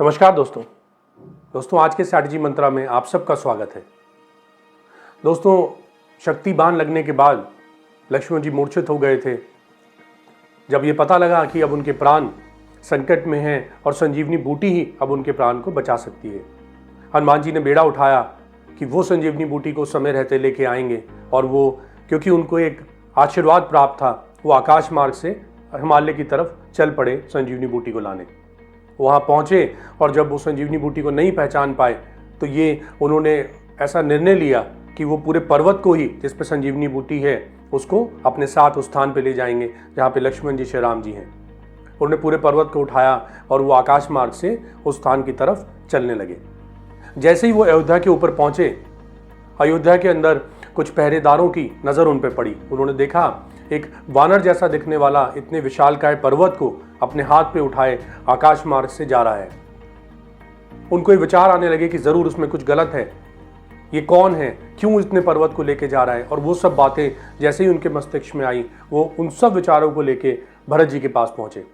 नमस्कार दोस्तों आज के स्ट्रैटेजी मंत्रा में आप सबका स्वागत है। दोस्तों, शक्ति बाण लगने के बाद लक्ष्मण जी मूर्छित हो गए थे। जब ये पता लगा कि अब उनके प्राण संकट में हैं और संजीवनी बूटी ही अब उनके प्राण को बचा सकती है, हनुमान जी ने बेड़ा उठाया कि वो संजीवनी बूटी को समय रहते लेके आएंगे। और वो, क्योंकि उनको एक आशीर्वाद प्राप्त था, वो आकाश मार्ग से हिमालय की तरफ चल पड़े संजीवनी बूटी को लाने। वहाँ पहुँचे और जब वो संजीवनी बूटी को नहीं पहचान पाए तो ये उन्होंने ऐसा निर्णय लिया कि वो पूरे पर्वत को ही, जिस पे संजीवनी बूटी है, उसको अपने साथ उस स्थान पे ले जाएंगे जहाँ पे लक्ष्मण जी श्री राम जी हैं। उन्होंने पूरे पर्वत को उठाया और वो आकाश मार्ग से उस स्थान की तरफ चलने लगे। जैसे ही वो अयोध्या के ऊपर पहुँचे, अयोध्या के अंदर कुछ पहरेदारों की नज़र उन पर पड़ी। उन्होंने देखा एक वानर जैसा दिखने वाला इतने विशालकाय पर्वत को अपने हाथ पे उठाए आकाश मार्ग से जा रहा है। उनको ये विचार आने लगे कि जरूर उसमें कुछ गलत है। ये कौन है, क्यों इतने पर्वत को लेके जा रहा है? और वो सब बातें जैसे ही उनके मस्तिष्क में आई, वो उन सब विचारों को लेके भरत जी के पास पहुंचे।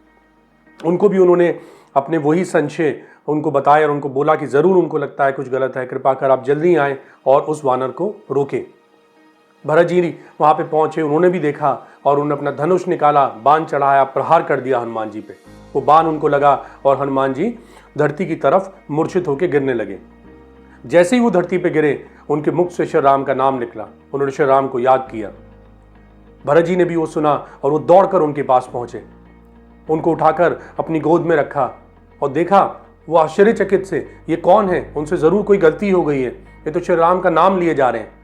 उनको भी उन्होंने अपने वही संशय उनको बताया और उनको बोला कि जरूर उनको लगता है कुछ गलत है, कृपा कर आप जल्दी आए और उस वानर को रोकें। भरत जी वहां पे पहुंचे, उन्होंने भी देखा और उन्होंने अपना धनुष निकाला, बाण चढ़ाया, प्रहार कर दिया हनुमान जी पे। वो बाण उनको लगा और हनुमान जी धरती की तरफ मूर्छित होकर गिरने लगे। जैसे ही वो धरती पे गिरे, उनके मुख से श्री राम का नाम निकला। उन्होंने श्री राम को याद किया। भरत जी ने भी वो सुना और वो दौड़कर उनके पास पहुंचे, उनको उठाकर अपनी गोद में रखा और देखा। वो आश्चर्यचकित से, ये कौन है? उनसे जरूर कोई गलती हो गई है, ये तो श्री राम का नाम लिए जा रहे हैं।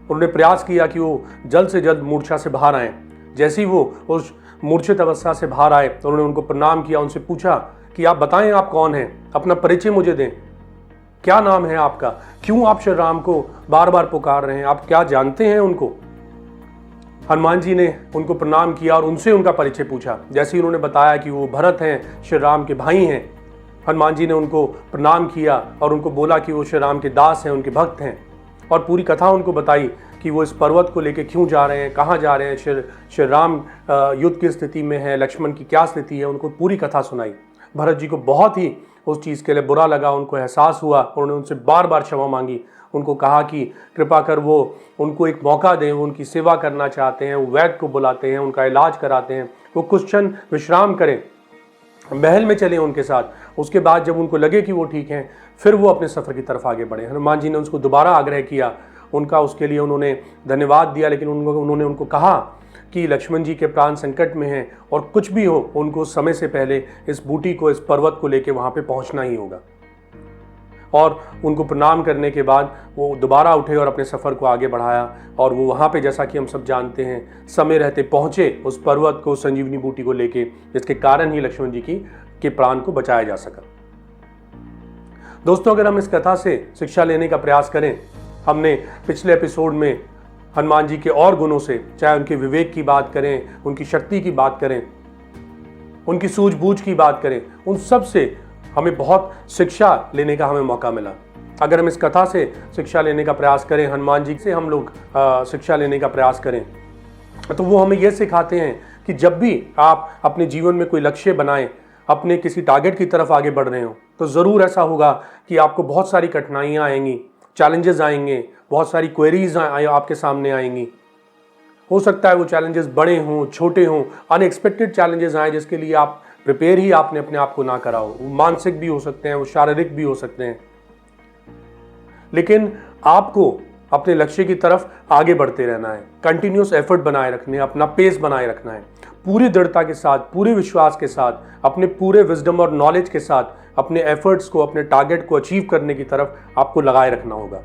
उन्होंने प्रयास किया कि वो जल्द से जल्द मूर्छा से बाहर आए। जैसे ही वो उस मूर्छित अवस्था से बाहर आए तो उन्होंने उनको प्रणाम किया, उनसे पूछा कि आप बताएं आप कौन हैं, अपना परिचय मुझे दें, क्या नाम है आपका, क्यों आप श्री राम को बार बार पुकार रहे हैं, आप क्या जानते हैं उनको? हनुमान जी ने उनको प्रणाम किया और उनसे उनका परिचय पूछा। जैसे ही उन्होंने बताया कि वो भरत हैं, श्री राम के भाई हैं, हनुमान जी ने उनको प्रणाम किया और उनको बोला कि वो श्री राम के दास हैं, उनके भक्त हैं। और पूरी कथा उनको बताई कि वो इस पर्वत को लेके क्यों जा रहे हैं, कहाँ जा रहे हैं, श्री राम युद्ध की स्थिति में है, लक्ष्मण की क्या स्थिति है, उनको पूरी कथा सुनाई। भरत जी को बहुत ही उस चीज़ के लिए बुरा लगा, उनको एहसास हुआ। उन्होंने उनसे बार बार क्षमा मांगी, उनको कहा कि कृपा कर वो उनको एक मौका दें, वो उनकी सेवा करना चाहते हैं, वो वैद्य को बुलाते हैं, उनका इलाज कराते हैं, वो कुछ क्षण विश्राम करें, महल में चले उनके साथ। उसके बाद जब उनको लगे कि वो ठीक हैं, फिर वो अपने सफ़र की तरफ आगे बढ़े। हनुमान जी ने उसको दोबारा आग्रह किया, उनका उसके लिए उन्होंने धन्यवाद दिया, लेकिन उन्होंने उनको कहा कि लक्ष्मण जी के प्राण संकट में हैं और कुछ भी हो, उनको समय से पहले इस बूटी को, इस पर्वत को लेके वहाँ पे पहुँचना ही होगा। और उनको प्रणाम करने के बाद वो दोबारा उठे और अपने सफ़र को आगे बढ़ाया। और वो वहाँ पे, जैसा कि हम सब जानते हैं, समय रहते पहुँचे उस पर्वत को, संजीवनी बूटी को लेके, जिसके कारण ही लक्ष्मण जी के प्राण को बचाया जा सका। दोस्तों, अगर हम इस कथा से शिक्षा लेने का प्रयास करें, हमने पिछले एपिसोड में हनुमान जी के और गुणों से, चाहे उनके विवेक की बात करें, उनकी शक्ति की बात करें, उनकी सूझबूझ की बात करें, उन सब से हमें बहुत शिक्षा लेने का हमें मौका मिला। अगर हम इस कथा से शिक्षा लेने का प्रयास करें, हनुमान जी से हम लोग शिक्षा लेने का प्रयास करें, तो वो हमें ये सिखाते हैं कि जब भी आप अपने जीवन में कोई लक्ष्य बनाएं, अपने किसी टारगेट की तरफ आगे बढ़ रहे हो, तो ज़रूर ऐसा होगा कि आपको बहुत सारी कठिनाइयाँ आएंगी, चैलेंजेस आएंगे, बहुत सारी क्वेरीज आपके सामने आएंगी। हो सकता है वो चैलेंजेस बड़े हों, छोटे हों, अनएक्सपेक्टेड चैलेंजेस आए जिसके लिए आप प्रिपेयर ही आपने अपने आप को ना करा हो। वो मानसिक भी हो सकते हैं, वो शारीरिक भी हो सकते हैं, लेकिन आपको अपने लक्ष्य की तरफ आगे बढ़ते रहना है, कंटिन्यूस एफर्ट बनाए रखने, अपना पेस बनाए रखना है, पूरी दृढ़ता के साथ, पूरे विश्वास के साथ, अपने पूरे विजडम और नॉलेज के साथ अपने एफर्ट्स को, अपने टारगेट को अचीव करने की तरफ आपको लगाए रखना होगा।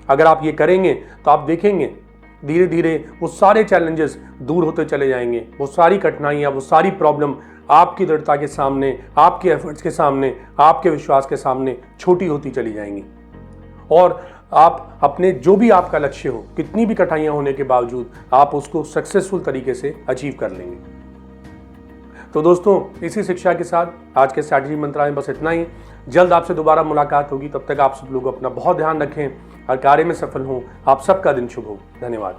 अगर आप ये करेंगे तो आप देखेंगे धीरे धीरे वो सारे चैलेंजेस दूर होते चले जाएंगे, वो सारी कठिनाइयाँ, वो सारी प्रॉब्लम आपकी दृढ़ता के सामने, आपके एफर्ट्स के सामने, आपके विश्वास के सामने छोटी होती चली जाएंगी। और आप अपने जो भी आपका लक्ष्य हो, कितनी भी कठिनाइयाँ होने के बावजूद आप उसको सक्सेसफुल तरीके से अचीव कर लेंगे। तो दोस्तों, इसी शिक्षा के साथ आज के स्ट्रैटेजी मंत्रा में बस इतना ही। जल्द आपसे दोबारा मुलाकात होगी। तब तक आप सब लोग अपना बहुत ध्यान रखें, हर कार्य में सफल हों। आप सबका दिन शुभ हो। धन्यवाद।